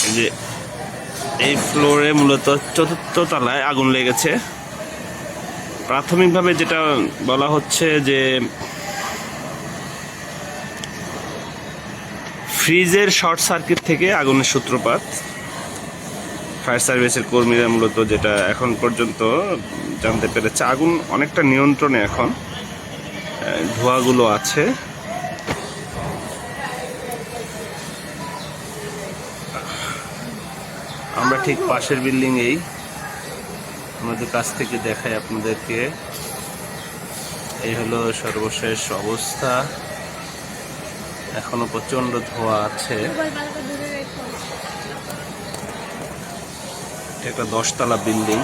এই যে এই ফ্লোরে মূলত চতুর্থ তলায় আগুন লেগেছে। প্রাথমিকভাবে যেটা বলা হচ্ছে যে ফ্রিজের শর্ট সার্কিট থেকে আগুনের সূত্রপাত। ফায়ার সার্ভিসের কর্মীরা মূলত যেটা এখন পর্যন্ত জানতে পেরেছে, আগুন অনেকটা নিয়ন্ত্রণে এখন, ধোঁয়াগুলো আছে। আমরা ঠিক পাশের বিল্ডিংয়েই আমাদের কাছ থেকে দেখাই আপনাদেরকে। এই হলো সর্বশেষ অবস্থা। এখনো প্রচন্ড ধোঁয়া আছে। এটা একটা 10 তলা বিল্ডিং।